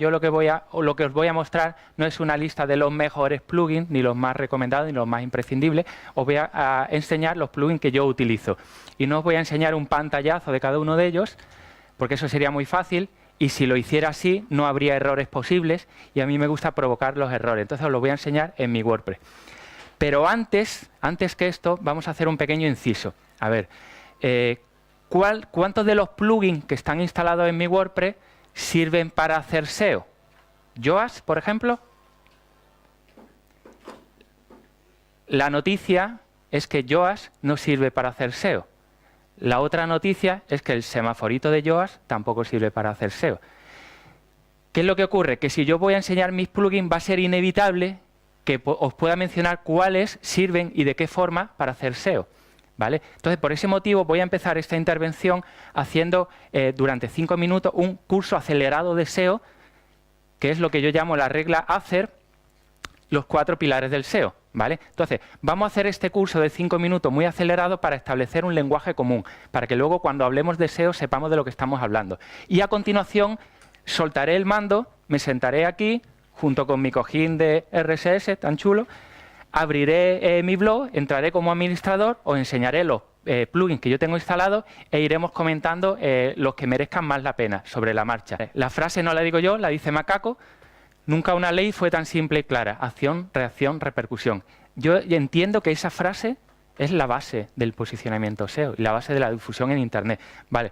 yo lo que os voy a mostrar no es una lista de los mejores plugins, ni los más recomendados, ni los más imprescindibles. Os voy a enseñar los plugins que yo utilizo. Y no os voy a enseñar un pantallazo de cada uno de ellos, porque eso sería muy fácil. Y si lo hiciera así, no habría errores posibles. Y a mí me gusta provocar los errores. Entonces os lo voy a enseñar en mi WordPress. Pero antes que esto, vamos a hacer un pequeño inciso. A ver, ¿cuántos de los plugins que están instalados en mi WordPress sirven para hacer SEO? Yoast, por ejemplo. La noticia es que Yoast no sirve para hacer SEO. La otra noticia es que el semaforito de Yoast tampoco sirve para hacer SEO. ¿Qué es lo que ocurre? Que si yo voy a enseñar mis plugins va a ser inevitable que os pueda mencionar cuáles sirven y de qué forma para hacer SEO. ¿Vale? Entonces, por ese motivo voy a empezar esta intervención haciendo durante 5 minutos un curso acelerado de SEO, que es lo que yo llamo la regla hacer los 4 pilares del SEO. ¿Vale? Entonces, vamos a hacer este curso de 5 minutos muy acelerado para establecer un lenguaje común, para que luego cuando hablemos de SEO sepamos de lo que estamos hablando. Y a continuación soltaré el mando, me sentaré aquí junto con mi cojín de RSS tan chulo, abriré mi blog, entraré como administrador, os enseñaré los plugins que yo tengo instalados e iremos comentando los que merezcan más la pena sobre la marcha. La frase no la digo yo, la dice Macaco. Nunca una ley fue tan simple y clara. Acción, reacción, repercusión. Yo entiendo que esa frase es la base del posicionamiento SEO y la base de la difusión en Internet. Vale.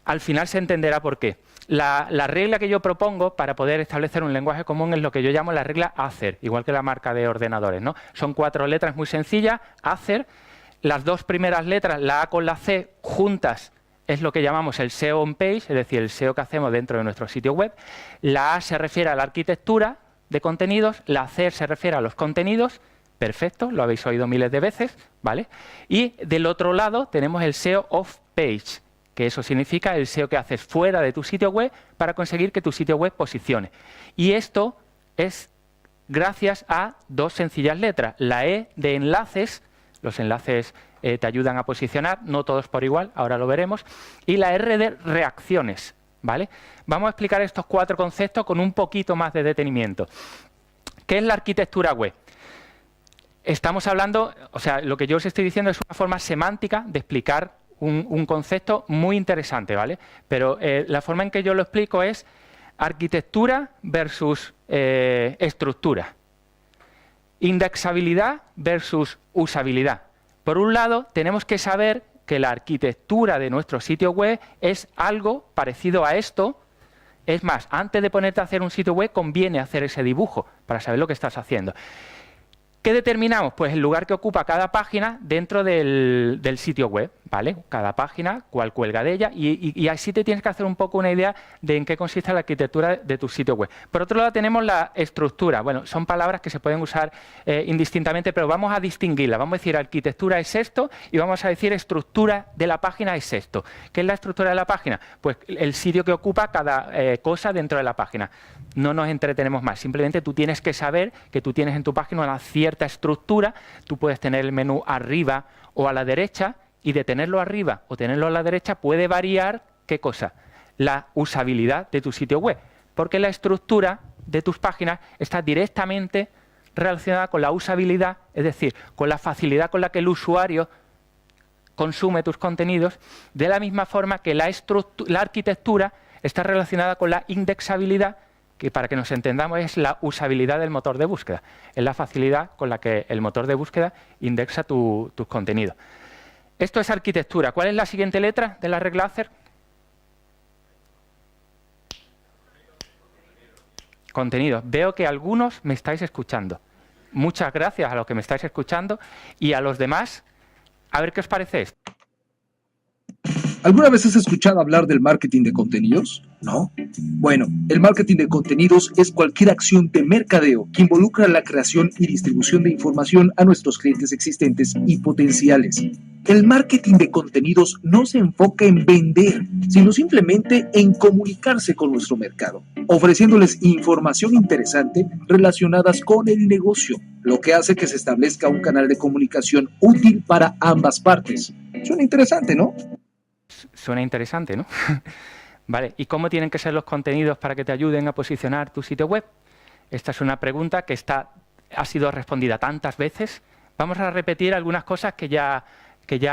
Al final se entenderá por qué. La regla que yo propongo para poder establecer un lenguaje común es lo que yo llamo la regla ACER, igual que la marca de ordenadores, ¿no? Son 4 letras muy sencillas, ACER. Las 2 primeras letras, la A con la C, juntas, es lo que llamamos el SEO on page, es decir, el SEO que hacemos dentro de nuestro sitio web. La A se refiere a la arquitectura de contenidos, la C se refiere a los contenidos. Perfecto, lo habéis oído miles de veces, ¿vale? Y del otro lado tenemos el SEO off page, que eso significa el SEO que haces fuera de tu sitio web para conseguir que tu sitio web posicione. Y esto es gracias a 2 sencillas letras. La E de enlaces, los enlaces te ayudan a posicionar, no todos por igual, ahora lo veremos. Y la R de reacciones, ¿vale? Vamos a explicar estos 4 conceptos con un poquito más de detenimiento. ¿Qué es la arquitectura web? Estamos hablando, o sea, lo que yo os estoy diciendo es una forma semántica de explicar un concepto muy interesante, ¿vale? Pero la forma en que yo lo explico es arquitectura versus estructura. Indexabilidad versus usabilidad. Por un lado, tenemos que saber que la arquitectura de nuestro sitio web es algo parecido a esto. Es más, antes de ponerte a hacer un sitio web, conviene hacer ese dibujo para saber lo que estás haciendo. ¿Qué determinamos? Pues el lugar que ocupa cada página dentro del sitio web, ¿vale? Cada página, cuál cuelga de ella, y así te tienes que hacer un poco una idea de en qué consiste la arquitectura de tu sitio web. Por otro lado tenemos la estructura. Bueno, son palabras que se pueden usar indistintamente, pero vamos a distinguirla. Vamos a decir arquitectura es esto y vamos a decir estructura de la página es esto. ¿Qué es la estructura de la página? Pues el sitio que ocupa cada cosa dentro de la página. No nos entretenemos más, simplemente tú tienes que saber que tú tienes en tu página una cierta estructura. Tú puedes tener el menú arriba o a la derecha, y de tenerlo arriba o tenerlo a la derecha puede variar, ¿qué cosa? La usabilidad de tu sitio web, porque la estructura de tus páginas está directamente relacionada con la usabilidad, es decir, con la facilidad con la que el usuario consume tus contenidos, de la misma forma que la arquitectura está relacionada con la indexabilidad, que para que nos entendamos es la usabilidad del motor de búsqueda, es la facilidad con la que el motor de búsqueda indexa tus contenidos. Esto es arquitectura. ¿Cuál es la siguiente letra de la regla ACER? Contenido. Veo que algunos me estáis escuchando. Muchas gracias a los que me estáis escuchando y a los demás, a ver qué os parece esto. ¿Alguna vez has escuchado hablar del marketing de contenidos? ¿No? Bueno, el marketing de contenidos es cualquier acción de mercadeo que involucra la creación y distribución de información a nuestros clientes existentes y potenciales. El marketing de contenidos no se enfoca en vender, sino simplemente en comunicarse con nuestro mercado, ofreciéndoles información interesante relacionadas con el negocio, lo que hace que se establezca un canal de comunicación útil para ambas partes. Suena interesante, ¿no? Suena interesante, ¿no? ¿Vale? ¿Y cómo tienen que ser los contenidos para que te ayuden a posicionar tu sitio web? Esta es una pregunta que ha sido respondida tantas veces. Vamos a repetir algunas cosas que ya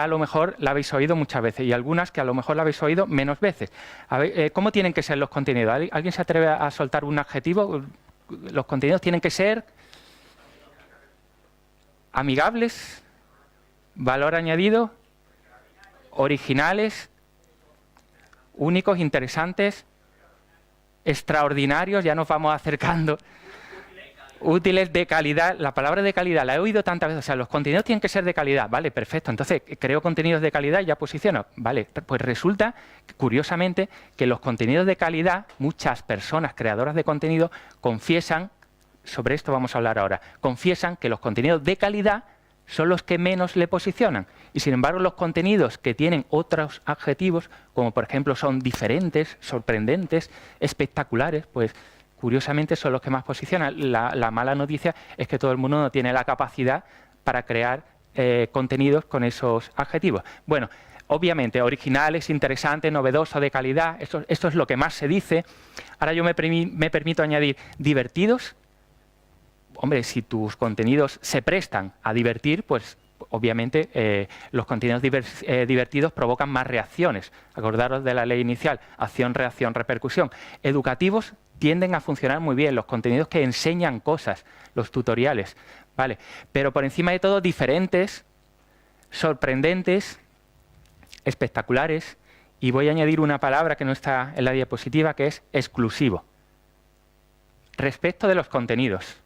a lo mejor la habéis oído muchas veces y algunas que a lo mejor la habéis oído menos veces. A ver, ¿cómo tienen que ser los contenidos? ¿Alguien se atreve a soltar un adjetivo? Los contenidos tienen que ser amigables, valor añadido, originales, únicos, interesantes, extraordinarios, ya nos vamos acercando, útiles, de calidad. La palabra de calidad la he oído tantas veces. O sea, los contenidos tienen que ser de calidad. Vale, perfecto. Entonces, creo contenidos de calidad y ya posiciono. Vale, pues resulta, curiosamente, que los contenidos de calidad, muchas personas creadoras de contenido confiesan, sobre esto vamos a hablar ahora, confiesan que los contenidos de calidad son los que menos le posicionan. Y sin embargo, los contenidos que tienen otros adjetivos, como por ejemplo son diferentes, sorprendentes, espectaculares, pues curiosamente son los que más posicionan. La mala noticia es que todo el mundo no tiene la capacidad para crear contenidos con esos adjetivos. Bueno, obviamente, originales, interesantes, novedosos, de calidad, esto es lo que más se dice. Ahora yo me permito añadir divertidos. Hombre, si tus contenidos se prestan a divertir, pues obviamente los contenidos divertidos provocan más reacciones. Acordaros de la ley inicial, acción, reacción, repercusión. Educativos tienden a funcionar muy bien, los contenidos que enseñan cosas, los tutoriales, ¿vale? Pero por encima de todo, diferentes, sorprendentes, espectaculares, y voy a añadir una palabra que no está en la diapositiva, que es exclusivo. Respecto de los contenidos.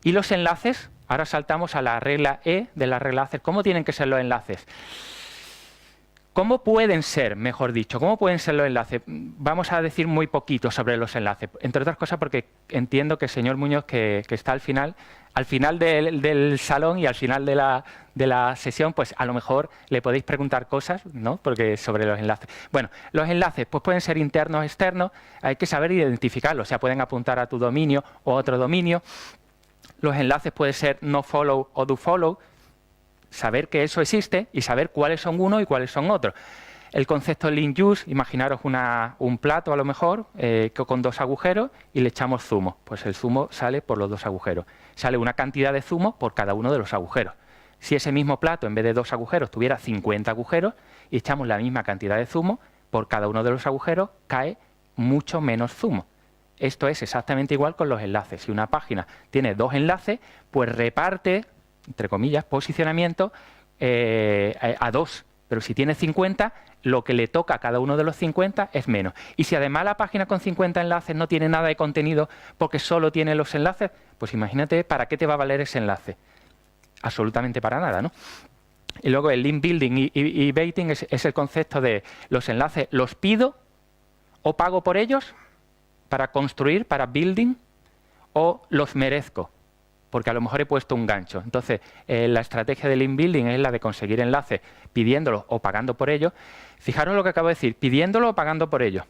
Y los enlaces, ahora saltamos a la regla E de las reglas. ¿Cómo tienen que ser los enlaces? ¿Cómo pueden ser, mejor dicho, cómo pueden ser los enlaces? Vamos a decir muy poquito sobre los enlaces, entre otras cosas porque entiendo que el señor Muñoz, que está al final del salón y al final de la sesión, pues a lo mejor le podéis preguntar cosas, ¿no? Porque sobre los enlaces. Bueno, los enlaces pues pueden ser internos o externos, hay que saber identificarlos, o sea, pueden apuntar a tu dominio o a otro dominio. Los enlaces pueden ser no follow o do follow, saber que eso existe y saber cuáles son unos y cuáles son otros. El concepto de link use, imaginaros un plato a lo mejor con dos agujeros y le echamos zumo. Pues el zumo sale por los dos agujeros. Sale una cantidad de zumo por cada uno de los agujeros. Si ese mismo plato en vez de dos agujeros tuviera 50 agujeros y echamos la misma cantidad de zumo, por cada uno de los agujeros cae mucho menos zumo. Esto es exactamente igual con los enlaces. Si una página tiene dos enlaces, pues reparte, entre comillas, posicionamiento a dos. Pero si tiene 50, lo que le toca a cada uno de los 50 es menos. Y si además la página con 50 enlaces no tiene nada de contenido porque solo tiene los enlaces, pues imagínate para qué te va a valer ese enlace. Absolutamente para nada, ¿no? Y luego el link building y baiting es el concepto de los enlaces. ¿Los pido o pago por ellos para construir, para building, o los merezco? Porque a lo mejor he puesto un gancho. Entonces, la estrategia de link building es la de conseguir enlaces pidiéndolos o pagando por ellos. Fijaros lo que acabo de decir, pidiéndolo o pagando por ellos.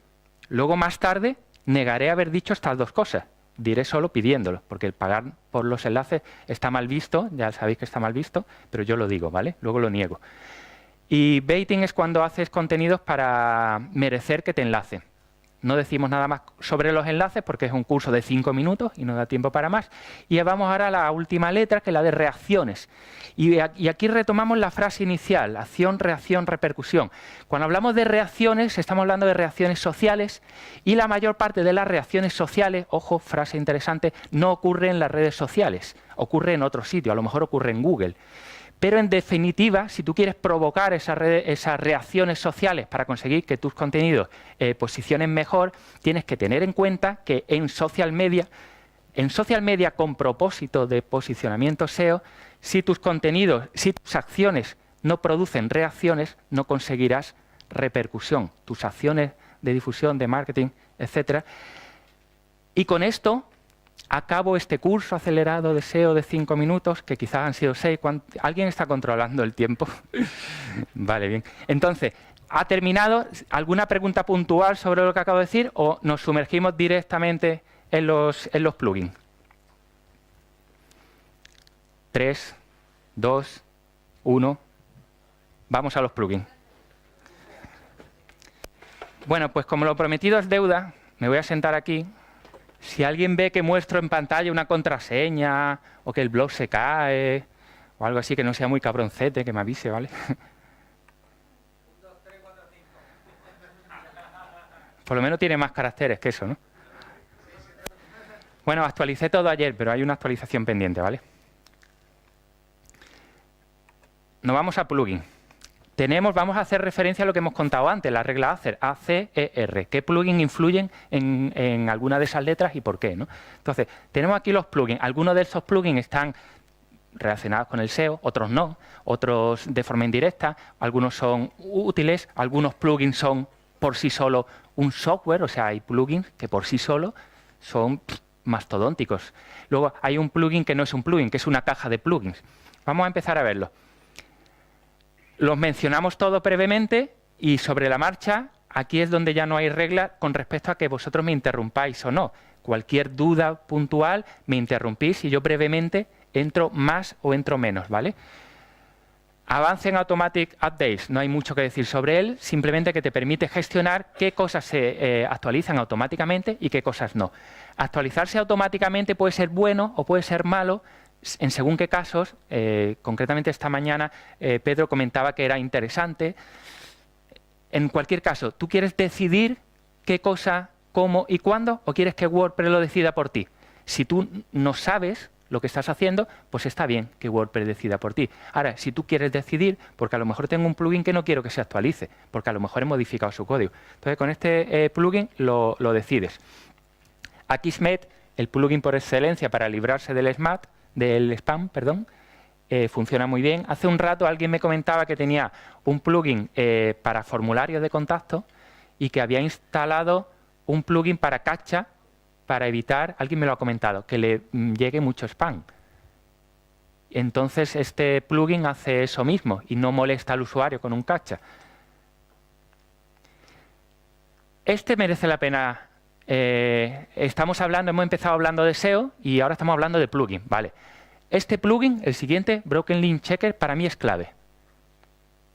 Luego, más tarde, negaré haber dicho estas dos cosas. Diré solo pidiéndolo, porque el pagar por los enlaces está mal visto, ya sabéis que está mal visto, pero yo lo digo, ¿vale? Luego lo niego. Y baiting es cuando haces contenidos para merecer que te enlacen. No decimos nada más sobre los enlaces porque es un curso de 5 minutos y no da tiempo para más. Y vamos ahora a la última letra, que es la de reacciones. Y aquí retomamos la frase inicial, acción, reacción, repercusión. Cuando hablamos de reacciones, estamos hablando de reacciones sociales y la mayor parte de las reacciones sociales, ojo, frase interesante, no ocurre en las redes sociales, ocurre en otro sitio, a lo mejor ocurre en Google. Pero en definitiva, si tú quieres provocar esas reacciones sociales para conseguir que tus contenidos posicionen mejor, tienes que tener en cuenta que en social media con propósito de posicionamiento SEO, si tus contenidos, si tus acciones no producen reacciones, no conseguirás repercusión. Tus acciones de difusión, de marketing, etcétera. Y con esto acabo este curso acelerado de SEO de 5 minutos, que quizás han sido 6. ¿Alguien está controlando el tiempo? Vale, bien. Entonces, ¿ha terminado? ¿Alguna pregunta puntual sobre lo que acabo de decir o nos sumergimos directamente en los plugins? 3, 2, 1. Vamos a los plugins. Bueno, pues como lo prometido es deuda, me voy a sentar aquí. Si alguien ve que muestro en pantalla una contraseña o que el blog se cae o algo así que no sea muy cabroncete, que me avise, ¿vale? Por lo menos tiene más caracteres que eso, ¿no? Bueno, actualicé todo ayer, pero hay una actualización pendiente, ¿vale? Nos vamos a plugin. Vamos a hacer referencia a lo que hemos contado antes, la regla ACER. ¿Qué plugins influyen en alguna de esas letras y por qué, ¿no? Entonces, tenemos aquí los plugins. Algunos de esos plugins están relacionados con el SEO, otros no, otros de forma indirecta, algunos son útiles, algunos plugins son por sí solo un software, o sea, hay plugins que por sí solo son mastodónticos. Luego hay un plugin que no es un plugin, que es una caja de plugins. Vamos a empezar a verlo. Los mencionamos todos brevemente y sobre la marcha, aquí es donde ya no hay regla con respecto a que vosotros me interrumpáis o no. Cualquier duda puntual me interrumpís y yo brevemente entro más o entro menos, ¿vale? Avance en Automatic Updates, no hay mucho que decir sobre él, simplemente que te permite gestionar qué cosas se actualizan automáticamente y qué cosas no. Actualizarse automáticamente puede ser bueno o puede ser malo, en según qué casos. Concretamente esta mañana Pedro comentaba que era interesante. En cualquier caso, ¿tú quieres decidir qué cosa, cómo y cuándo o quieres que WordPress lo decida por ti? Si tú no sabes lo que estás haciendo, pues está bien que WordPress decida por ti. Ahora, si tú quieres decidir, porque a lo mejor tengo un plugin que no quiero que se actualice, porque a lo mejor he modificado su código. Entonces, con este plugin lo decides. Akismet, el plugin por excelencia para librarse del spam, funciona muy bien. Hace un rato alguien me comentaba que tenía un plugin para formularios de contacto y que había instalado un plugin para CAPTCHA para evitar, alguien me lo ha comentado, que le llegue mucho spam. Entonces este plugin hace eso mismo y no molesta al usuario con un CAPTCHA. Este merece la pena. Hemos empezado hablando de SEO y ahora estamos hablando de plugin, ¿vale? Este plugin, el siguiente, Broken Link Checker, para mí es clave.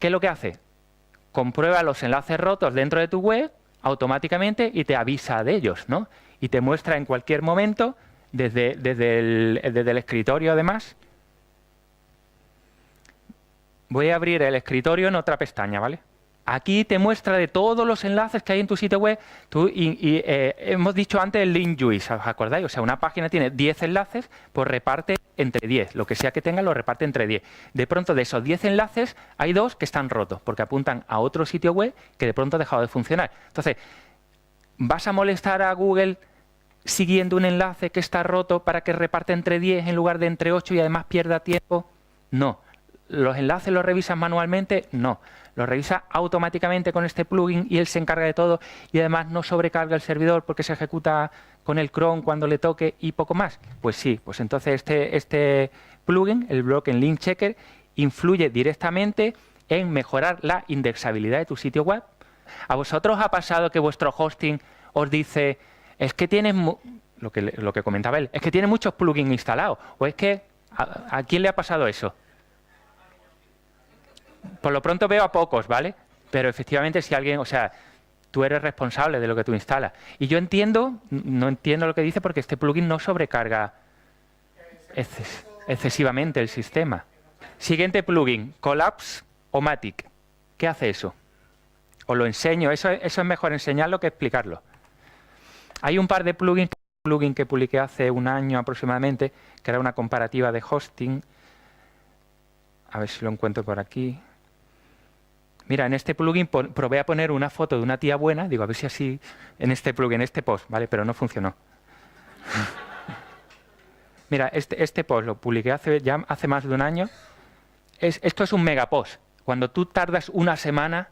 ¿Qué es lo que hace? Comprueba los enlaces rotos dentro de tu web automáticamente y te avisa de ellos, ¿no? Y te muestra en cualquier momento, desde el escritorio además. Voy a abrir el escritorio en otra pestaña, ¿vale? Aquí te muestra de todos los enlaces que hay en tu sitio web. Hemos dicho antes el link juice, ¿os acordáis? O sea, una página tiene 10 enlaces, pues reparte entre 10. Lo que sea que tenga lo reparte entre 10. De pronto, de esos 10 enlaces, hay 2 que están rotos, porque apuntan a otro sitio web que de pronto ha dejado de funcionar. Entonces, ¿vas a molestar a Google siguiendo un enlace que está roto para que reparte entre 10 en lugar de entre 8 y además pierda tiempo? No. ¿Los enlaces los revisas manualmente? No. Los revisa automáticamente con este plugin y él se encarga de todo y además no sobrecarga el servidor porque se ejecuta con el cron cuando le toque y poco más. Pues sí, pues entonces este plugin, el Broken Link Checker, influye directamente en mejorar la indexabilidad de tu sitio web. ¿A vosotros os ha pasado que vuestro hosting os dice, es que tienes, lo que comentaba él, es que tiene muchos plugins instalados? ¿O es que a quién le ha pasado eso? Por lo pronto veo a pocos, ¿vale? Pero efectivamente si alguien, o sea, tú eres responsable de lo que tú instalas. Y yo no entiendo lo que dice porque este plugin no sobrecarga excesivamente el sistema. Siguiente plugin, Collapse-O-Matic. ¿Qué hace eso? Os lo enseño, eso es mejor enseñarlo que explicarlo. Hay un par de plugins, un plugin que publiqué hace un año aproximadamente, que era una comparativa de hosting. A ver si lo encuentro por aquí. Mira, en este plugin probé a poner una foto de una tía buena, digo, a ver si así, en este plugin, en este post, ¿vale? Pero no funcionó. Mira, este post lo publiqué hace más de un año. Esto es un megapost. Cuando tú tardas una semana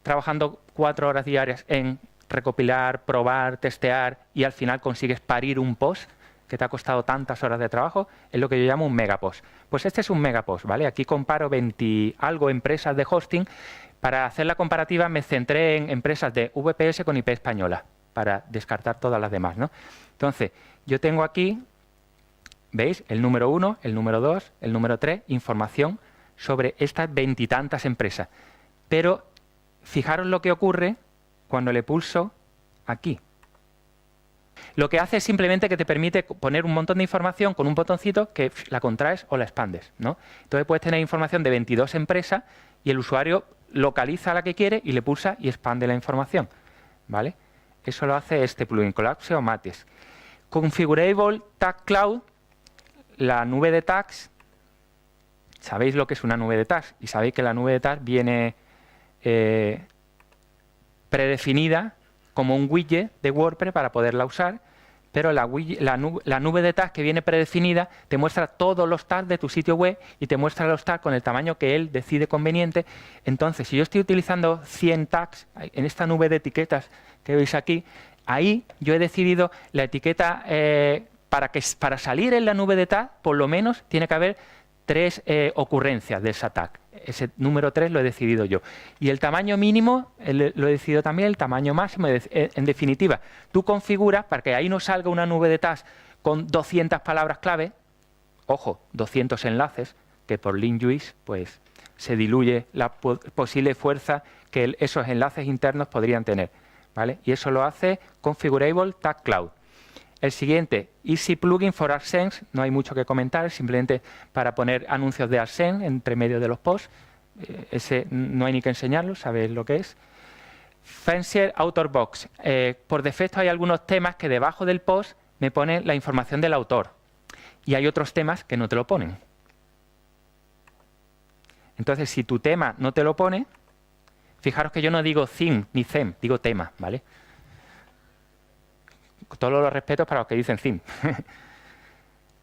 trabajando 4 horas diarias en recopilar, probar, testear y al final consigues parir un post que te ha costado tantas horas de trabajo, es lo que yo llamo un megapost. Pues este es un megapost, ¿vale? Aquí comparo 20 algo empresas de hosting. Para hacer la comparativa me centré en empresas de VPS con IP española, para descartar todas las demás, ¿no? Entonces, yo tengo aquí, ¿veis? El número 1, el número 2, el número 3, información sobre estas 20 y tantas empresas. Pero fijaros lo que ocurre cuando le pulso aquí. Lo que hace es simplemente que te permite poner un montón de información con un botoncito que la contraes o la expandes, ¿no? Entonces puedes tener información de 22 empresas y el usuario localiza la que quiere y le pulsa y expande la información, ¿vale? Eso lo hace este plugin, Collapse o Mates. Configurable Tag Cloud, la nube de tags. Sabéis lo que es una nube de tags y sabéis que la nube de tags viene predefinida como un widget de WordPress para poderla usar, pero la nube de tags que viene predefinida te muestra todos los tags de tu sitio web y te muestra los tags con el tamaño que él decide conveniente. Entonces, si yo estoy utilizando 100 tags en esta nube de etiquetas que veis aquí, ahí yo he decidido la etiqueta para salir en la nube de tags, por lo menos tiene que haber 3 ocurrencias de esa tag. Ese número 3 lo he decidido yo. Y el tamaño mínimo lo he decidido también, el tamaño máximo. En definitiva, tú configuras para que ahí no salga una nube de tags con 200 palabras clave, ojo, 200 enlaces, que por link juice pues, se diluye la posible fuerza que esos enlaces internos podrían tener, ¿vale? Y eso lo hace Configurable Tag Cloud. El siguiente, Easy Plugin for AdSense, no hay mucho que comentar, simplemente para poner anuncios de AdSense entre medio de los posts. Ese no hay ni que enseñarlo, sabéis lo que es. Fancier Author Box. Por defecto hay algunos temas que debajo del post me ponen la información del autor. Y hay otros temas que no te lo ponen. Entonces, si tu tema no te lo pone, fijaros que yo no digo theme ni theme, digo tema, ¿vale? Todos los respetos para los que dicen theme.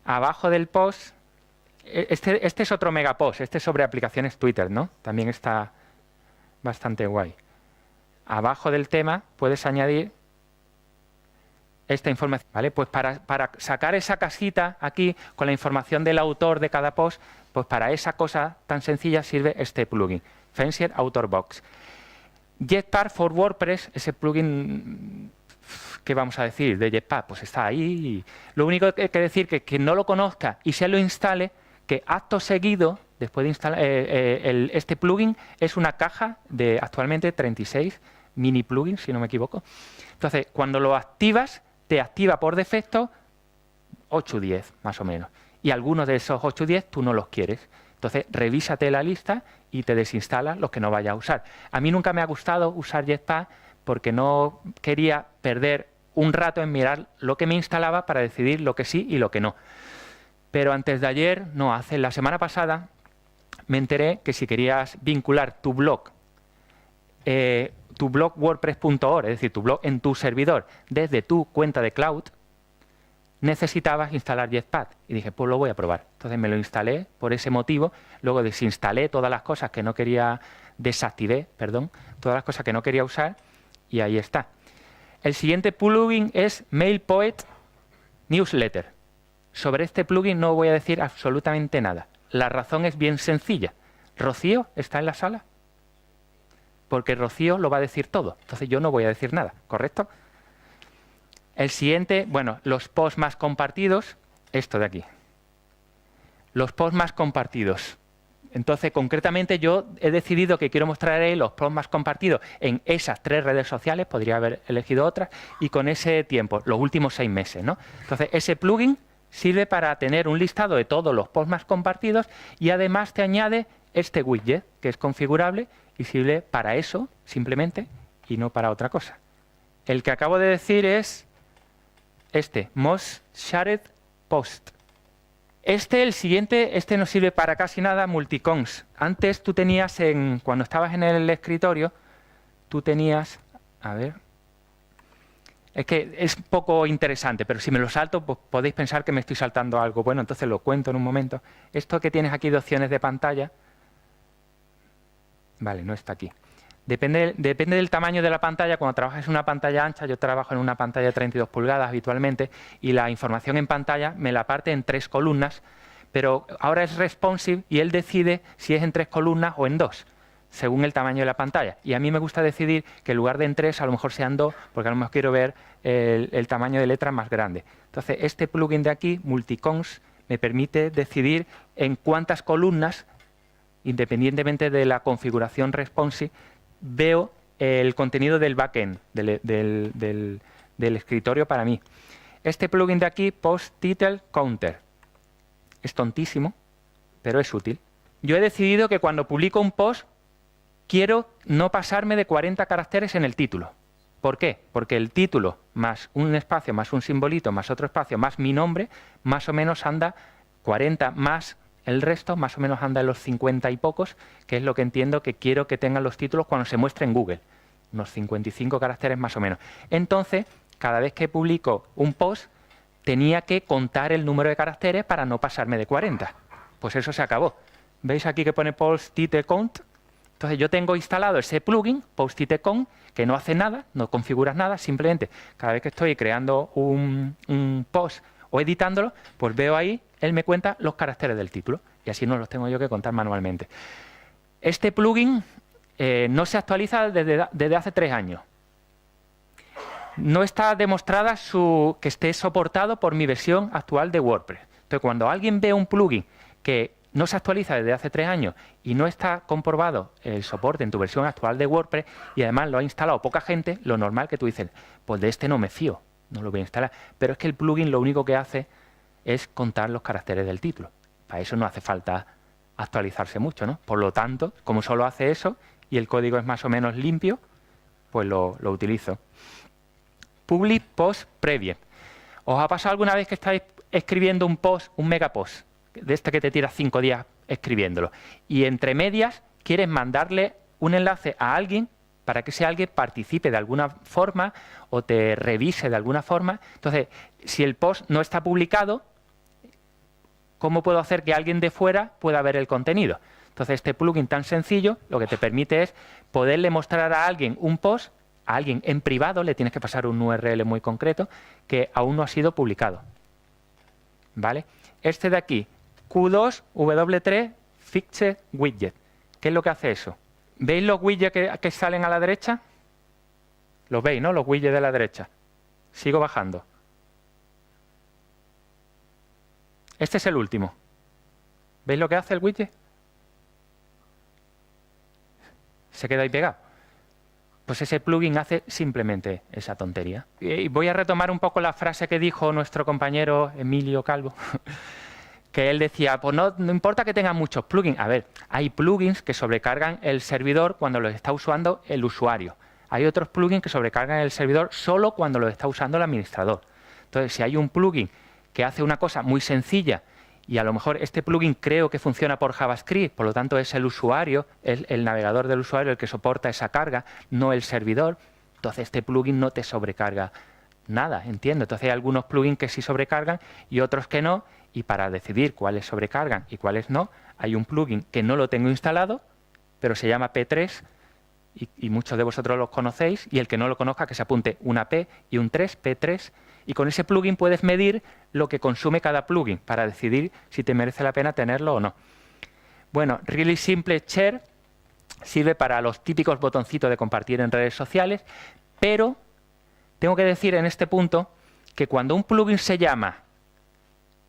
Abajo del post, este es otro megapost, este es sobre aplicaciones Twitter, ¿no? También está bastante guay. Abajo del tema puedes añadir esta información, ¿vale? Pues para sacar esa casita aquí con la información del autor de cada post, pues para esa cosa tan sencilla sirve este plugin, Fancier Author Box. Jetpack for WordPress, ese plugin, ¿qué vamos a decir de Jetpack? Pues está ahí. Y lo único que hay que decir que quien no lo conozca y se lo instale, que acto seguido, después de instalar este plugin, es una caja de actualmente 36 mini plugins, si no me equivoco. Entonces, cuando lo activas, te activa por defecto 8 o 10, más o menos. Y algunos de esos 8 o 10 tú no los quieres. Entonces, revísate la lista y te desinstalas los que no vayas a usar. A mí nunca me ha gustado usar Jetpack porque no quería perder un rato en mirar lo que me instalaba para decidir lo que sí y lo que no. Pero antes de ayer, la semana pasada, me enteré que si querías vincular tu blog WordPress.org, es decir, tu blog en tu servidor, desde tu cuenta de cloud, necesitabas instalar Jetpack. Y dije, pues lo voy a probar. Entonces me lo instalé por ese motivo, luego desinstalé todas las cosas que no quería, todas las cosas que no quería usar, y ahí está. El siguiente plugin es MailPoet Newsletter. Sobre este plugin no voy a decir absolutamente nada. La razón es bien sencilla. ¿Rocío está en la sala? Porque Rocío lo va a decir todo. Entonces yo no voy a decir nada, ¿correcto? El siguiente, bueno, los posts más compartidos, esto de aquí. Los posts más compartidos. Entonces, concretamente, yo he decidido que quiero mostrar ahí los posts más compartidos en esas 3 redes sociales, podría haber elegido otras, y con ese tiempo, los últimos 6 meses, ¿no? Entonces, ese plugin sirve para tener un listado de todos los posts más compartidos y además te añade este widget, que es configurable y sirve para eso, simplemente, y no para otra cosa. El que acabo de decir es este, Most Shared Post. El siguiente, no sirve para casi nada, Multicons. Antes tú tenías, cuando estabas en el escritorio, tú tenías, a ver, es que es poco interesante, pero si me lo salto, pues podéis pensar que me estoy saltando algo. Bueno, entonces lo cuento en un momento. Esto que tienes aquí de opciones de pantalla, vale, no está aquí. Depende del tamaño de la pantalla. Cuando trabajas en una pantalla ancha, yo trabajo en una pantalla de 32 pulgadas habitualmente, y la información en pantalla me la parte en 3 columnas, pero ahora es responsive y él decide si es en 3 columnas o en 2, según el tamaño de la pantalla. Y a mí me gusta decidir que en lugar de en 3, a lo mejor sean 2, porque a lo mejor quiero ver el tamaño de letra más grande. Entonces, este plugin de aquí, Multicons, me permite decidir en cuántas columnas, independientemente de la configuración responsive, veo el contenido del backend, del escritorio para mí. Este plugin de aquí, Post Title Counter, es tontísimo, pero es útil. Yo he decidido que cuando publico un post, quiero no pasarme de 40 caracteres en el título. ¿Por qué? Porque el título más un espacio, más un simbolito, más otro espacio, más mi nombre, más o menos anda 40 más el resto, más o menos anda en los 50 y pocos, que es lo que entiendo que quiero que tengan los títulos cuando se muestre en Google. Unos 55 caracteres más o menos. Entonces, cada vez que publico un post, tenía que contar el número de caracteres para no pasarme de 40. Pues eso se acabó. ¿Veis aquí que pone Post Title Count? Entonces yo tengo instalado ese plugin, Post Title Count, que no hace nada, no configuras nada, simplemente cada vez que estoy creando un post o editándolo, pues veo ahí, él me cuenta los caracteres del título y así no los tengo yo que contar manualmente. Este plugin no se actualiza desde hace 3 años. No está demostrada que esté soportado por mi versión actual de WordPress. Entonces, cuando alguien ve un plugin que no se actualiza desde hace 3 años y no está comprobado el soporte en tu versión actual de WordPress y además lo ha instalado poca gente, lo normal que tú dices, pues de este no me fío, no lo voy a instalar. Pero es que el plugin lo único que hace es contar los caracteres del título. Para eso no hace falta actualizarse mucho, ¿no? Por lo tanto, como solo hace eso y el código es más o menos limpio, pues lo utilizo. Public Post Preview. ¿Os ha pasado alguna vez que estáis escribiendo un post, un megapost, de este que te tiras 5 días escribiéndolo, y entre medias quieres mandarle un enlace a alguien para que ese alguien participe de alguna forma o te revise de alguna forma? Entonces, si el post no está publicado, ¿cómo puedo hacer que alguien de fuera pueda ver el contenido? Entonces, este plugin tan sencillo lo que te permite es poderle mostrar a alguien un post, a alguien en privado, le tienes que pasar un URL muy concreto, que aún no ha sido publicado. ¿Vale? Este de aquí, Q2 W3 Fixed Widget. ¿Qué es lo que hace eso? ¿Veis los widgets que salen a la derecha? Los veis, ¿no? Los widgets de la derecha. Sigo bajando. Este es el último. ¿Veis lo que hace el widget? Se queda ahí pegado. Pues ese plugin hace simplemente esa tontería. Y voy a retomar un poco la frase que dijo nuestro compañero Emilio Calvo, que él decía, pues no importa que tengan muchos plugins. A ver, hay plugins que sobrecargan el servidor cuando los está usando el usuario. Hay otros plugins que sobrecargan el servidor solo cuando los está usando el administrador. Entonces, si hay un plugin que hace una cosa muy sencilla y a lo mejor este plugin creo que funciona por JavaScript, por lo tanto es el usuario, el navegador del usuario el que soporta esa carga, no el servidor, entonces este plugin no te sobrecarga nada, entiendo. Entonces hay algunos plugins que sí sobrecargan y otros que no, y para decidir cuáles sobrecargan y cuáles no, hay un plugin que no lo tengo instalado, pero se llama P3, y muchos de vosotros los conocéis, y el que no lo conozca que se apunte una P y un 3, P3, y con ese plugin puedes medir lo que consume cada plugin para decidir si te merece la pena tenerlo o no. Bueno, Really Simple Share sirve para los típicos botoncitos de compartir en redes sociales, pero tengo que decir en este punto que cuando un plugin se llama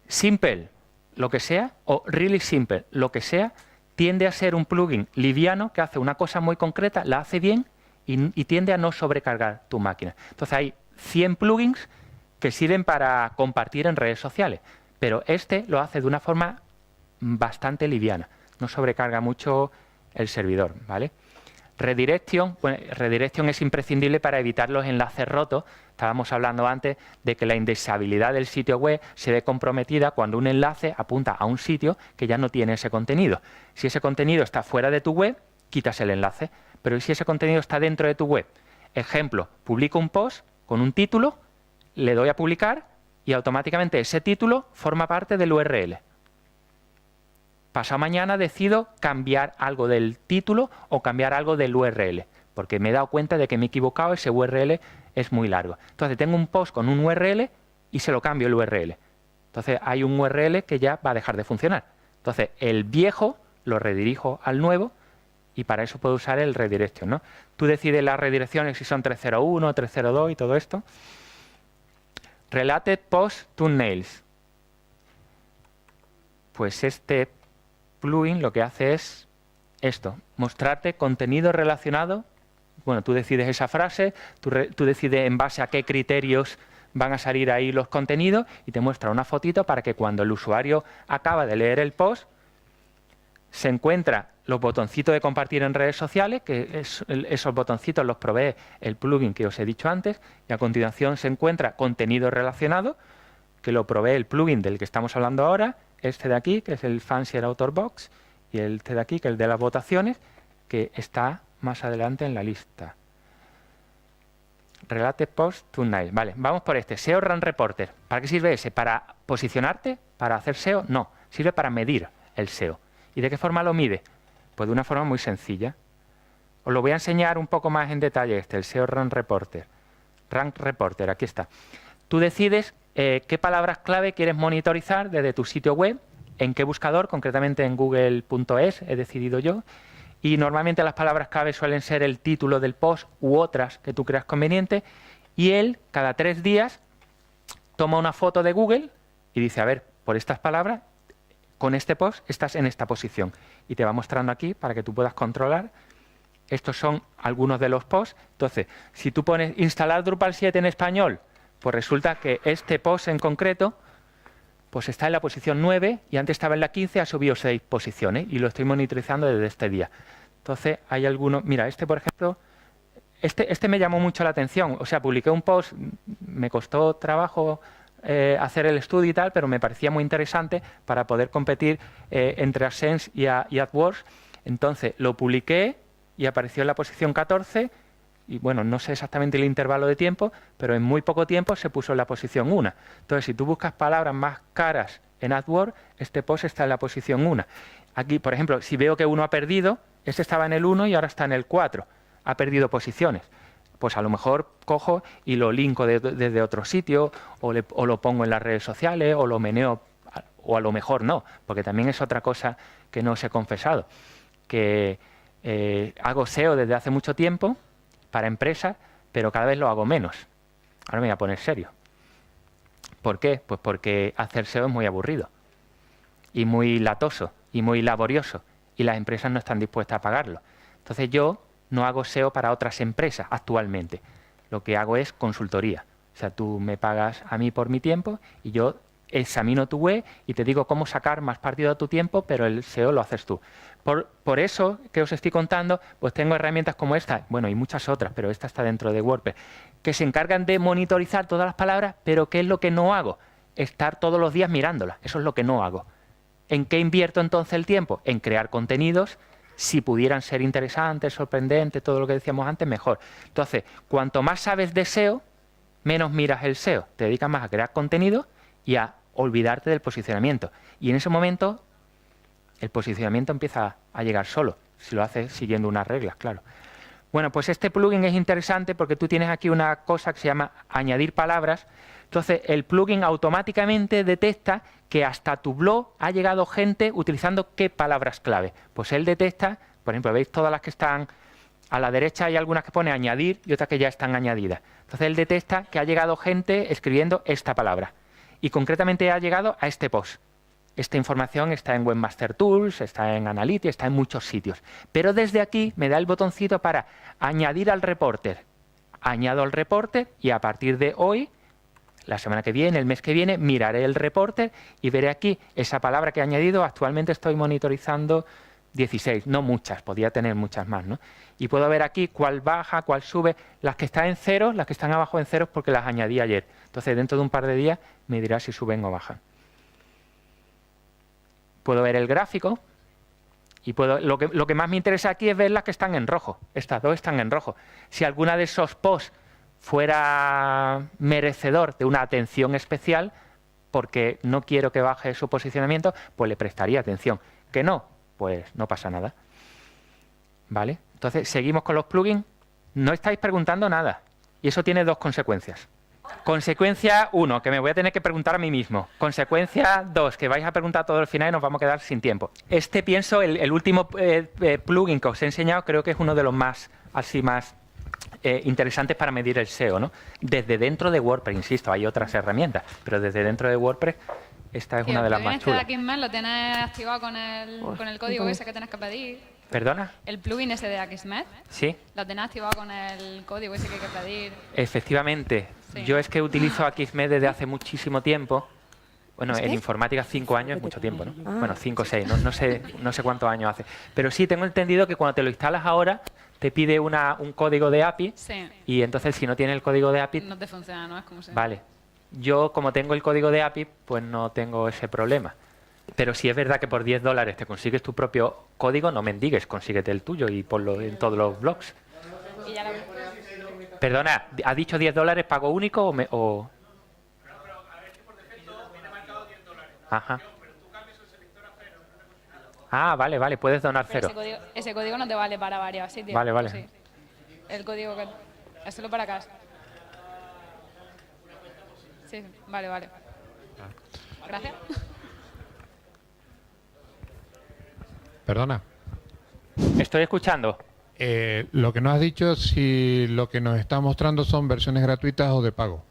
Simple, lo que sea, o Really Simple, lo que sea, tiende a ser un plugin liviano que hace una cosa muy concreta, la hace bien y tiende a no sobrecargar tu máquina. Entonces hay 100 plugins que sirven para compartir en redes sociales, pero este lo hace de una forma bastante liviana, no sobrecarga mucho el servidor, ¿vale? Redirection, bueno, redirection es imprescindible para evitar los enlaces rotos. Estábamos hablando antes de que la indexabilidad del sitio web se ve comprometida cuando un enlace apunta a un sitio que ya no tiene ese contenido. Si ese contenido está fuera de tu web, quitas el enlace, pero si ese contenido está dentro de tu web, ejemplo, publico un post con un título, le doy a publicar y automáticamente ese título forma parte del URL. Pasado mañana decido cambiar algo del título o cambiar algo del URL, porque me he dado cuenta de que me he equivocado, ese URL es muy largo. Entonces tengo un post con un URL y se lo cambio el URL. Entonces hay un URL que ya va a dejar de funcionar. Entonces el viejo lo redirijo al nuevo y para eso puedo usar el redirection, ¿no? Tú decides las redirecciones si son 301, 302 y todo esto. Related Post Thumbnails. Pues este plugin lo que hace es esto, mostrarte contenido relacionado Bueno, tú decides esa frase, tú decides en base a qué criterios van a salir ahí los contenidos y te muestra una fotito para que cuando el usuario acaba de leer el post se encuentra los botoncitos de compartir en redes sociales, que esos botoncitos los provee el plugin que os he dicho antes, y a continuación se encuentra contenido relacionado, que lo provee el plugin del que estamos hablando ahora, este de aquí, que es el Fancier Author Box, y este de aquí, que es el de las votaciones, que está más adelante en la lista. Related Post Thumbnail. Vale, vamos por este. SEO Run Reporter. ¿Para qué sirve ese? ¿Para posicionarte? ¿Para hacer SEO? No. Sirve para medir el SEO. ¿Y de qué forma lo mide? Pues de una forma muy sencilla. Os lo voy a enseñar un poco más en detalle el SEO Run Reporter. Rank Reporter, aquí está. Tú decides qué palabras clave quieres monitorizar desde tu sitio web, en qué buscador, concretamente en google.es, he decidido yo. Y normalmente las palabras clave suelen ser el título del post u otras que tú creas conveniente. Y él, cada 3 días, toma una foto de Google y dice, a ver, por estas palabras, con este post estás en esta posición. Y te va mostrando aquí para que tú puedas controlar. Estos son algunos de los posts. Entonces, si tú pones instalar Drupal 7 en español, pues resulta que este post en concreto pues está en la posición 9 y antes estaba en la 15, ha subido 6 posiciones y lo estoy monitorizando desde este día. Entonces, hay algunos... Mira, este, por ejemplo, este me llamó mucho la atención. O sea, publiqué un post, me costó trabajo hacer el estudio y tal, pero me parecía muy interesante para poder competir entre AdSense y AdWords. Entonces, lo publiqué y apareció en la posición 14 y bueno, no sé exactamente el intervalo de tiempo, pero en muy poco tiempo se puso en la posición 1. Entonces, si tú buscas palabras más caras en AdWords, este post está en la posición 1. Aquí, por ejemplo, si veo que uno ha perdido, este estaba en el 1 y ahora está en el 4. Ha perdido posiciones. Pues a lo mejor cojo y lo linko desde otro sitio, o lo pongo en las redes sociales, o lo meneo, o a lo mejor no, porque también es otra cosa que no os he confesado, que hago SEO desde hace mucho tiempo, para empresas, pero cada vez lo hago menos. Ahora me voy a poner serio. ¿Por qué? Pues porque hacer SEO es muy aburrido y muy latoso y muy laborioso y las empresas no están dispuestas a pagarlo. Entonces yo no hago SEO para otras empresas actualmente. Lo que hago es consultoría. O sea, tú me pagas a mí por mi tiempo y yo examino tu web y te digo cómo sacar más partido de tu tiempo, pero el SEO lo haces tú. Por eso que os estoy contando, pues tengo herramientas como esta, bueno, y muchas otras, pero esta está dentro de WordPress, que se encargan de monitorizar todas las palabras, pero ¿qué es lo que no hago? Estar todos los días mirándolas, eso es lo que no hago. ¿En qué invierto entonces el tiempo? En crear contenidos, si pudieran ser interesantes, sorprendentes, todo lo que decíamos antes, mejor. Entonces, cuanto más sabes de SEO, menos miras el SEO, te dedicas más a crear contenido y a olvidarte del posicionamiento. Y en ese momento el posicionamiento empieza a llegar solo, si lo haces siguiendo unas reglas, claro. Bueno, pues este plugin es interesante porque tú tienes aquí una cosa que se llama añadir palabras. Entonces, el plugin automáticamente detecta que hasta tu blog ha llegado gente utilizando qué palabras clave. Pues él detecta, por ejemplo, veis todas las que están a la derecha, hay algunas que pone añadir y otras que ya están añadidas. Entonces, él detecta que ha llegado gente escribiendo esta palabra. Y concretamente ha llegado a este post. Esta información está en Webmaster Tools, está en Analytics, está en muchos sitios. Pero desde aquí me da el botoncito para añadir al reporter. Añado al reporter y a partir de hoy, la semana que viene, el mes que viene, miraré el reporter y veré aquí esa palabra que he añadido. Actualmente estoy monitorizando 16, no muchas, podría tener muchas más, ¿no? Y puedo ver aquí cuál baja, cuál sube. Las que están en ceros, las que están abajo en ceros porque las añadí ayer. Entonces, dentro de un par de días me dirá si suben o bajan. Puedo ver el gráfico y lo que más me interesa aquí es ver las que están en rojo. Estas dos están en rojo. Si alguna de esos posts fuera merecedor de una atención especial, porque no quiero que baje su posicionamiento, pues le prestaría atención. Que no, pues no pasa nada. ¿Vale? Entonces, seguimos con los plugins. No estáis preguntando nada. Y eso tiene dos consecuencias. Consecuencia 1, que me voy a tener que preguntar a mí mismo. Consecuencia 2, que vais a preguntar todo al final y nos vamos a quedar sin tiempo. Pienso, el último plugin que os he enseñado, creo que es uno de los más interesantes para medir el SEO, ¿no? Desde dentro de WordPress, insisto, hay otras herramientas, pero desde dentro de WordPress esta es una de las más chulas. Aquí en más lo tienes activado con el código ese que tienes que pedir. ¿Perdona? El plugin ese de Akismet, Sí. ¿lo tenés activado con el código ese que hay que pedir? Efectivamente. Sí. Yo es que utilizo Akismet desde hace muchísimo tiempo. Bueno, en ¿Sí? informática 5 años es mucho tiempo, ¿no? Bueno, 5 o 6, no sé cuántos años hace. Pero sí, tengo entendido que cuando te lo instalas ahora, te pide un código de API Sí. y entonces si no tienes el código de API, No te funciona, ¿no? Es como si... vale. Yo, como tengo el código de API, pues no tengo ese problema. Pero si es verdad que por $10 te consigues tu propio código, no mendigues, consíguete el tuyo y ponlo en todos los blogs. Y ya lo... Perdona, ¿ha dicho $10 pago único o...? Ajá. Ah, vale, puedes donar Pero cero. ese código no te vale para varios sitios. Vale. ¿O sí? El código que... Es solo para casa. Sí, vale. Gracias. Perdona. Estoy escuchando. Lo que nos has dicho, si lo que nos está mostrando son versiones gratuitas o de pago.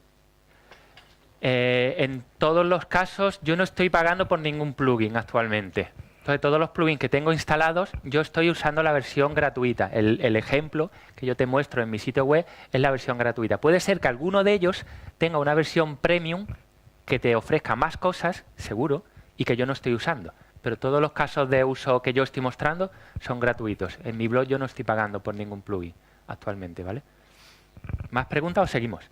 En todos los casos, yo no estoy pagando por ningún plugin actualmente. Entonces, todos los plugins que tengo instalados, yo estoy usando la versión gratuita. El ejemplo que yo te muestro en mi sitio web es la versión gratuita. Puede ser que alguno de ellos tenga una versión premium que te ofrezca más cosas, seguro, y que yo no estoy usando. Pero todos los casos de uso que yo estoy mostrando son gratuitos. En mi blog yo no estoy pagando por ningún plugin actualmente, ¿vale? ¿Más preguntas o seguimos?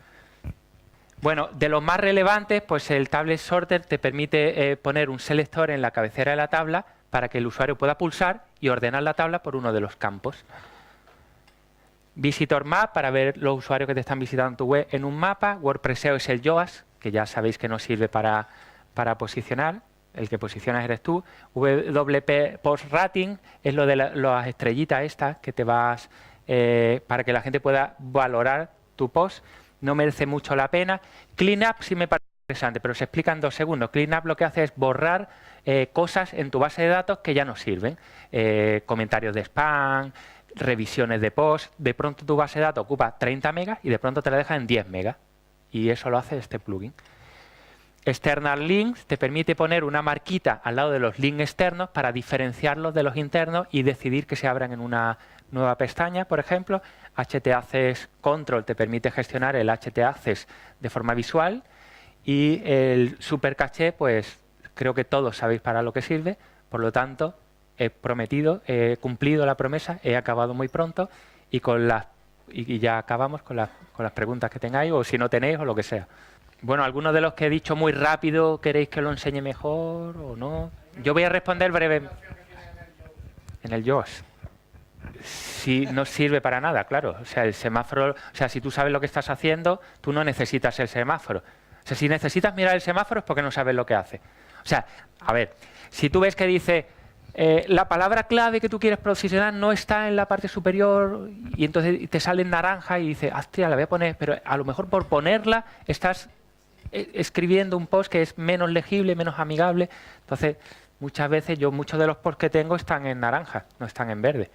Bueno, de los más relevantes, pues el Tablet Sorter te permite poner un selector en la cabecera de la tabla para que el usuario pueda pulsar y ordenar la tabla por uno de los campos. Visitor Map para ver los usuarios que te están visitando tu web en un mapa. WordPresseo es el Yoast, que ya sabéis que no sirve para posicionar. El que posicionas eres tú. WP Post Rating es lo de las estrellitas estas que te vas para que la gente pueda valorar tu post. No merece mucho la pena. Cleanup sí me parece interesante, pero se explica en 2 segundos. Cleanup lo que hace es borrar cosas en tu base de datos que ya no sirven. Comentarios de spam, revisiones de post. De pronto tu base de datos ocupa 30 megas y de pronto te la deja en 10 megas. Y eso lo hace este plugin. External Links te permite poner una marquita al lado de los links externos para diferenciarlos de los internos y decidir que se abran en una nueva pestaña, por ejemplo. htaccess Control te permite gestionar el htaccess de forma visual y el super caché, pues creo que todos sabéis para lo que sirve, por lo tanto he prometido, he cumplido la promesa, he acabado muy pronto y ya acabamos con las preguntas que tengáis o si no tenéis o lo que sea. Bueno, algunos de los que he dicho muy rápido, ¿queréis que lo enseñe mejor o no? Yo voy a responder breve. En el Yoast. Sí, no sirve para nada, claro. O sea, el semáforo, o sea, si tú sabes lo que estás haciendo, tú no necesitas el semáforo. O sea, si necesitas mirar el semáforo es porque no sabes lo que hace. O sea, a ver, si tú ves que dice la palabra clave que tú quieres posicionar no está en la parte superior y entonces te sale en naranja y dices, hostia, la voy a poner, pero a lo mejor por ponerla estás escribiendo un post que es menos legible, menos amigable. Entonces, muchas veces muchos de los posts que tengo están en naranja, no están en verde.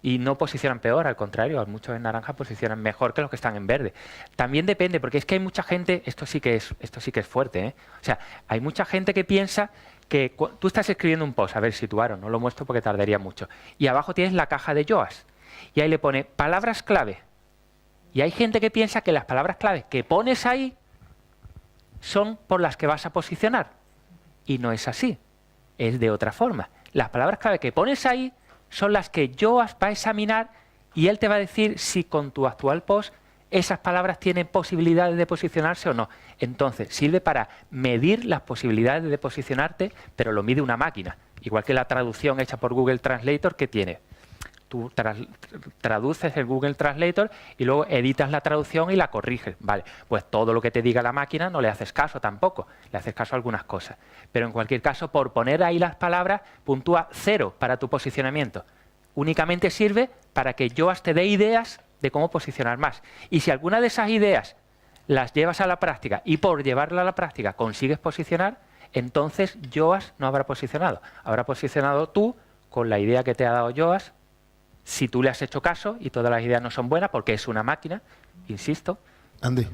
Y no posicionan peor, al contrario, muchos en naranja posicionan mejor que los que están en verde. También depende, porque es que hay mucha gente, esto sí que es fuerte, ¿eh? O sea, hay mucha gente que piensa que tú estás escribiendo un post, a ver, situaron, no lo muestro porque tardaría mucho, y abajo tienes la caja de Yoast, y ahí le pone palabras clave. Y hay gente que piensa que las palabras clave que pones ahí son por las que vas a posicionar. Y no es así, es de otra forma. Las palabras clave que pones ahí son las que Yoast va a examinar y él te va a decir si con tu actual post esas palabras tienen posibilidades de posicionarse o no. Entonces, sirve para medir las posibilidades de posicionarte, pero lo mide una máquina. Igual que la traducción hecha por Google Translator, que tiene. Tú traduces el Google Translator y luego editas la traducción y la corriges. Vale, pues todo lo que te diga la máquina no le haces caso tampoco, le haces caso a algunas cosas. Pero en cualquier caso, por poner ahí las palabras, puntúa 0 para tu posicionamiento. Únicamente sirve para que Yoast te dé ideas de cómo posicionar más. Y si alguna de esas ideas las llevas a la práctica y por llevarla a la práctica consigues posicionar, entonces Yoast no habrá posicionado. Habrá posicionado tú con la idea que te ha dado Yoast. Si tú le has hecho caso y todas las ideas no son buenas porque es una máquina, insisto. Andy,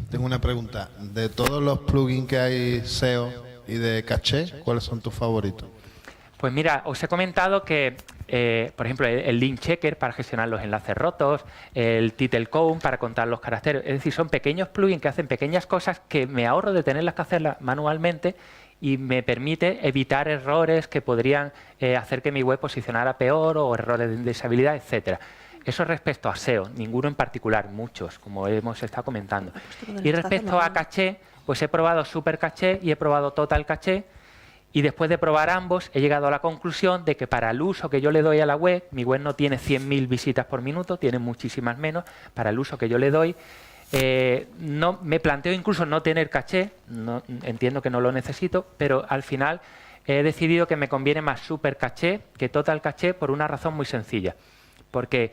tengo una pregunta. De todos los plugins que hay SEO y de caché, ¿cuáles son tus favoritos? Pues mira, os he comentado que por ejemplo, el link checker para gestionar los enlaces rotos, el title count para contar los caracteres. Es decir, son pequeños plugins que hacen pequeñas cosas que me ahorro de tenerlas que hacerlas manualmente y me permite evitar errores que podrían hacer que mi web posicionara peor o errores de indexabilidad, etcétera. Eso respecto a SEO, ninguno en particular, muchos, como hemos estado comentando. Y respecto a caché, pues he probado Super Caché y he probado Total Caché. Y después de probar ambos, he llegado a la conclusión de que para el uso que yo le doy a la web, mi web no tiene 100.000 visitas por minuto, tiene muchísimas menos. Para el uso que yo le doy, no, me planteo incluso no tener caché, entiendo que no lo necesito, pero al final he decidido que me conviene más Super Caché que Total Caché por una razón muy sencilla. Porque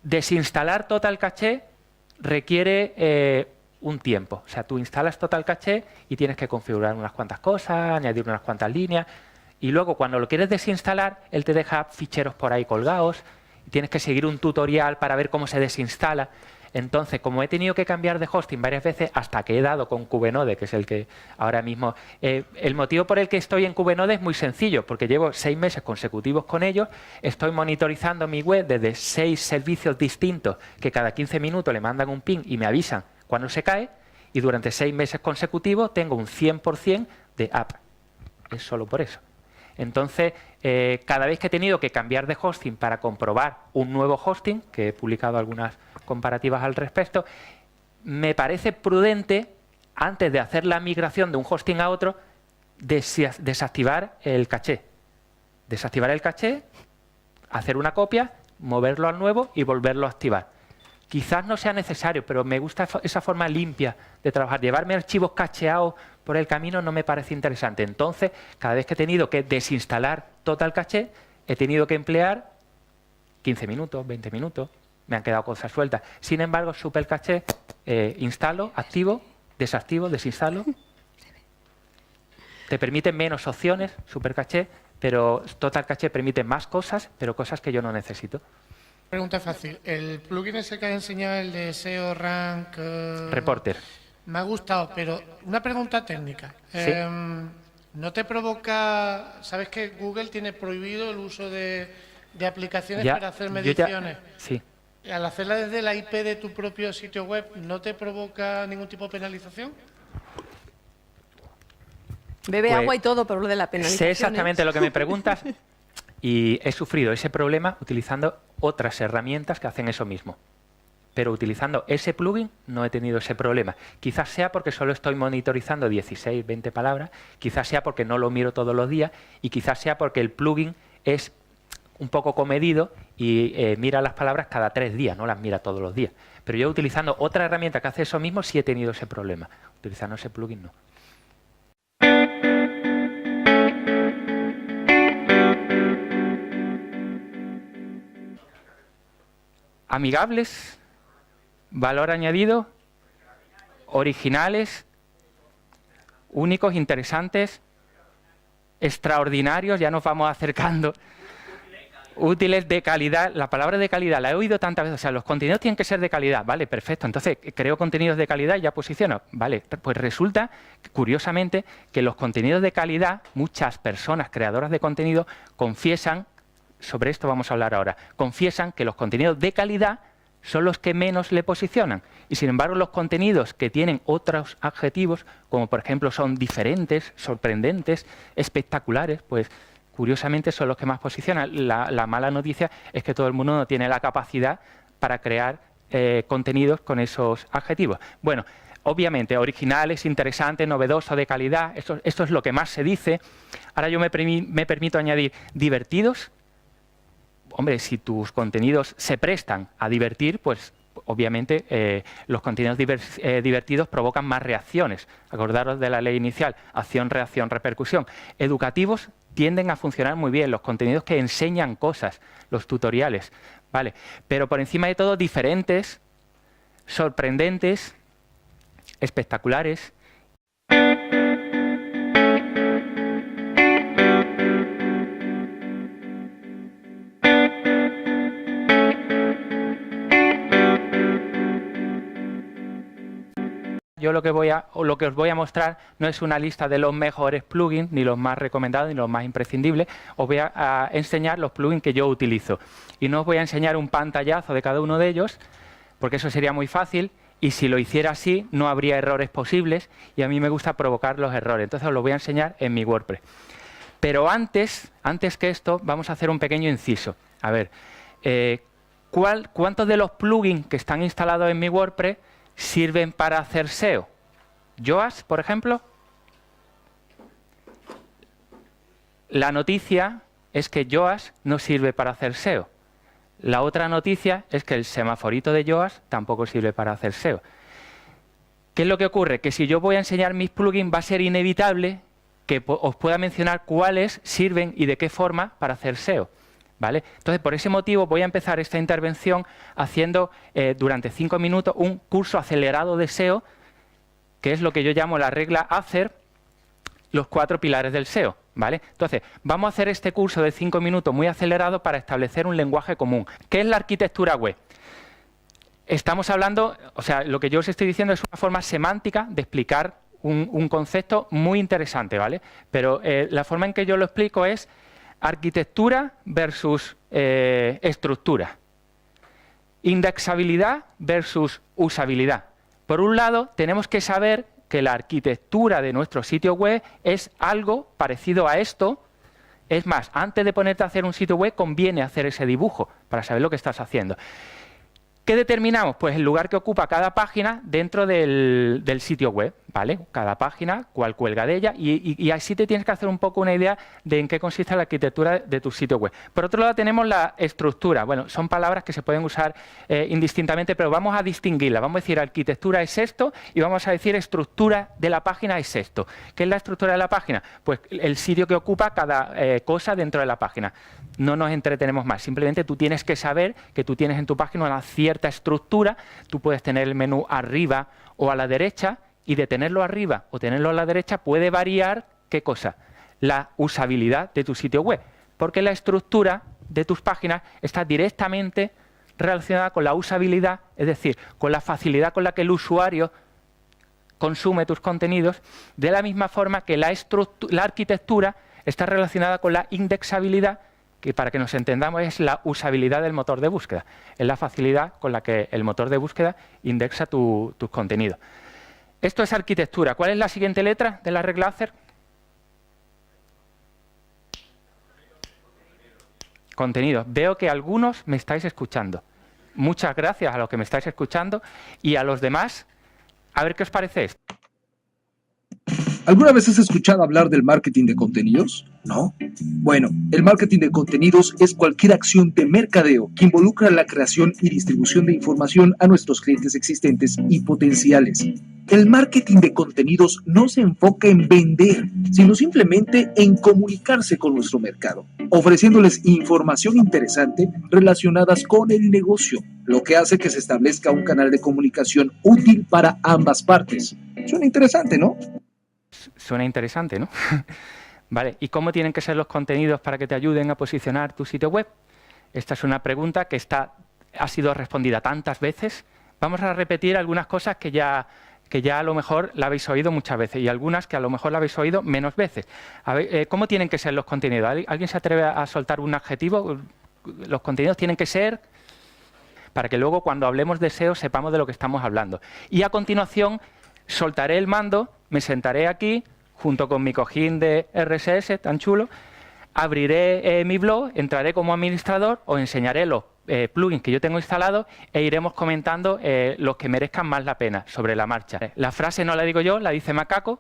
desinstalar Total Caché requiere un tiempo. O sea, tú instalas Total Caché y tienes que configurar unas cuantas cosas, añadir unas cuantas líneas. Y luego, cuando lo quieres desinstalar, él te deja ficheros por ahí colgados. Y tienes que seguir un tutorial para ver cómo se desinstala. Entonces, como he tenido que cambiar de hosting varias veces hasta que he dado con Kubenode, que es el que ahora mismo... el motivo por el que estoy en Kubenode es muy sencillo, porque llevo 6 meses consecutivos con ellos, estoy monitorizando mi web desde 6 servicios distintos que cada 15 minutos le mandan un ping y me avisan cuando se cae, y durante 6 meses consecutivos tengo un 100% de app. Es solo por eso. Entonces, cada vez que he tenido que cambiar de hosting para comprobar un nuevo hosting, que he publicado algunas comparativas al respecto, me parece prudente, antes de hacer la migración de un hosting a otro, desactivar el caché. Desactivar el caché, hacer una copia, moverlo al nuevo y volverlo a activar. Quizás no sea necesario, pero me gusta esa forma limpia de trabajar. Llevarme archivos cacheados por el camino no me parece interesante. Entonces, cada vez que he tenido que desinstalar Total Caché, he tenido que emplear 15 minutos, 20 minutos. Me han quedado cosas sueltas. Sin embargo, Super Caché, instalo, activo, desactivo, desinstalo. Te permite menos opciones, Super Caché, pero Total Caché permite más cosas, pero cosas que yo no necesito. Pregunta fácil. El plugin ese que has enseñado, el de SEO Rank... Reporter. Me ha gustado, pero una pregunta técnica. ¿Sí? ¿No te provoca... ¿Sabes que Google tiene prohibido el uso de aplicaciones para hacer mediciones? Sí. Al hacerla desde la IP de tu propio sitio web, ¿no te provoca ningún tipo de penalización? Bebe Pues, agua y todo, pero lo de la penalización... Sé exactamente lo que me preguntas y he sufrido ese problema utilizando otras herramientas que hacen eso mismo. Pero utilizando ese plugin no he tenido ese problema. Quizás sea porque solo estoy monitorizando 16, 20 palabras, quizás sea porque no lo miro todos los días y quizás sea porque el plugin es un poco comedido y mira las palabras cada 3 días, no las mira todos los días. Pero yo utilizando otra herramienta que hace eso mismo sí he tenido ese problema. Utilizando ese plugin no. Amigables, valor añadido, originales, únicos, interesantes, extraordinarios, ya nos vamos acercando, útiles, de calidad. La palabra de calidad la he oído tantas veces, o sea, los contenidos tienen que ser de calidad, vale, perfecto, entonces creo contenidos de calidad y ya posiciono, vale, pues resulta, curiosamente, que los contenidos de calidad, muchas personas creadoras de contenido confiesan, sobre esto vamos a hablar ahora, confiesan que los contenidos de calidad son los que menos le posicionan. Y sin embargo, los contenidos que tienen otros adjetivos, como por ejemplo son diferentes, sorprendentes, espectaculares, pues curiosamente son los que más posicionan. La mala noticia es que todo el mundo no tiene la capacidad para crear contenidos con esos adjetivos. Bueno, obviamente, originales, interesantes, novedosos, de calidad, esto es lo que más se dice. Ahora yo me permito añadir divertidos. Hombre, si tus contenidos se prestan a divertir, pues obviamente los contenidos divertidos provocan más reacciones. Acordaros de la ley inicial, acción, reacción, repercusión. Educativos tienden a funcionar muy bien, los contenidos que enseñan cosas, los tutoriales, ¿vale? Pero por encima de todo, diferentes, sorprendentes, espectaculares. Yo yo lo que os voy a mostrar no es una lista de los mejores plugins, ni los más recomendados, ni los más imprescindibles. Os voy a enseñar los plugins que yo utilizo. Y no os voy a enseñar un pantallazo de cada uno de ellos, porque eso sería muy fácil. Y si lo hiciera así, no habría errores posibles. Y a mí me gusta provocar los errores. Entonces os lo voy a enseñar en mi WordPress. Pero antes que esto, vamos a hacer un pequeño inciso. A ver, ¿cuántos de los plugins que están instalados en mi WordPress sirven para hacer SEO? Yoast, por ejemplo. La noticia es que Yoast no sirve para hacer SEO. La otra noticia es que el semaforito de Yoast tampoco sirve para hacer SEO. ¿Qué es lo que ocurre? Que si yo voy a enseñar mis plugins va a ser inevitable que os pueda mencionar cuáles sirven y de qué forma para hacer SEO. ¿Vale? Entonces, por ese motivo voy a empezar esta intervención haciendo durante 5 minutos un curso acelerado de SEO, que es lo que yo llamo la regla ACER, los 4 pilares del SEO. ¿Vale? Entonces, vamos a hacer este curso de 5 minutos muy acelerado para establecer un lenguaje común. ¿Qué es la arquitectura web? Estamos hablando, o sea, lo que yo os estoy diciendo es una forma semántica de explicar un concepto muy interesante, ¿vale? Pero la forma en que yo lo explico es arquitectura versus estructura. Indexabilidad versus usabilidad. Por un lado, tenemos que saber que la arquitectura de nuestro sitio web es algo parecido a esto. Es más, antes de ponerte a hacer un sitio web, conviene hacer ese dibujo para saber lo que estás haciendo. ¿Qué determinamos? Pues el lugar que ocupa cada página dentro del sitio web, ¿vale? Cada página, cuál cuelga de ella, y así te tienes que hacer un poco una idea de en qué consiste la arquitectura de tu sitio web. Por otro lado tenemos la estructura. Bueno, son palabras que se pueden usar indistintamente, pero vamos a distinguirlas. Vamos a decir arquitectura es esto y vamos a decir estructura de la página es esto. ¿Qué es la estructura de la página? Pues el sitio que ocupa cada cosa dentro de la página. No nos entretenemos más, simplemente tú tienes que saber que tú tienes en tu página una cierta estructura. Tú puedes tener el menú arriba o a la derecha, y de tenerlo arriba o tenerlo a la derecha puede variar, ¿qué cosa? La usabilidad de tu sitio web, porque la estructura de tus páginas está directamente relacionada con la usabilidad, es decir, con la facilidad con la que el usuario consume tus contenidos, de la misma forma que la arquitectura está relacionada con la indexabilidad, que para que nos entendamos es la usabilidad del motor de búsqueda, es la facilidad con la que el motor de búsqueda indexa tus contenidos. Esto es arquitectura. ¿Cuál es la siguiente letra de la regla ACER? Contenidos. Veo que algunos me estáis escuchando. Muchas gracias a los que me estáis escuchando y a los demás, a ver qué os parece esto. ¿Alguna vez has escuchado hablar del marketing de contenidos? ¿No? Bueno, el marketing de contenidos es cualquier acción de mercadeo que involucra la creación y distribución de información a nuestros clientes existentes y potenciales. El marketing de contenidos no se enfoca en vender, sino simplemente en comunicarse con nuestro mercado, ofreciéndoles información interesante relacionadas con el negocio, lo que hace que se establezca un canal de comunicación útil para ambas partes. Suena interesante, ¿no? Suena interesante, ¿no? Vale, ¿y cómo tienen que ser los contenidos para que te ayuden a posicionar tu sitio web? Esta es una pregunta que ha sido respondida tantas veces. Vamos a repetir algunas cosas que ya a lo mejor la habéis oído muchas veces y algunas que a lo mejor la habéis oído menos veces. A ver, ¿cómo tienen que ser los contenidos? ¿Alguien se atreve a soltar un adjetivo? Los contenidos tienen que ser, para que luego cuando hablemos de SEO sepamos de lo que estamos hablando. Y a continuación soltaré el mando, me sentaré aquí junto con mi cojín de RSS tan chulo, abriré mi blog, entraré como administrador, os enseñaré los plugins que yo tengo instalados e iremos comentando los que merezcan más la pena sobre la marcha. La frase no la digo yo, la dice Macaco.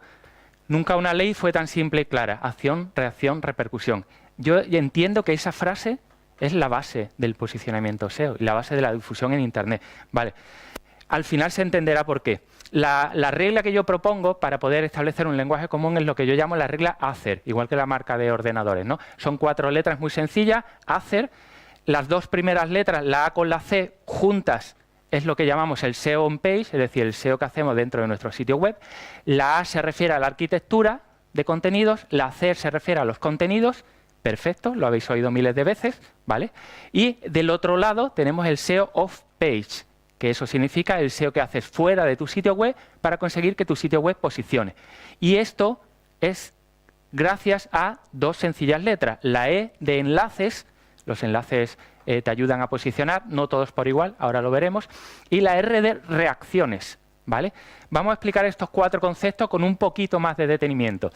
Nunca una ley fue tan simple y clara. Acción, reacción, repercusión. Yo entiendo que esa frase es la base del posicionamiento SEO y la base de la difusión en Internet. Vale. Al final se entenderá por qué. La regla que yo propongo para poder establecer un lenguaje común es lo que yo llamo la regla ACER, igual que la marca de ordenadores, ¿no? Son 4 letras muy sencillas, ACER. Las 2 primeras letras, la A con la C, juntas es lo que llamamos el SEO on page, es decir, el SEO que hacemos dentro de nuestro sitio web. La A se refiere a la arquitectura de contenidos, la C se refiere a los contenidos. Perfecto, lo habéis oído miles de veces, ¿vale? Y del otro lado tenemos el SEO off page, que eso significa el SEO que haces fuera de tu sitio web para conseguir que tu sitio web posicione. Y esto es gracias a dos sencillas letras. La E de enlaces, los enlaces te ayudan a posicionar, no todos por igual, ahora lo veremos, y la R de reacciones, ¿vale? Vamos a explicar estos 4 conceptos con un poquito más de detenimiento.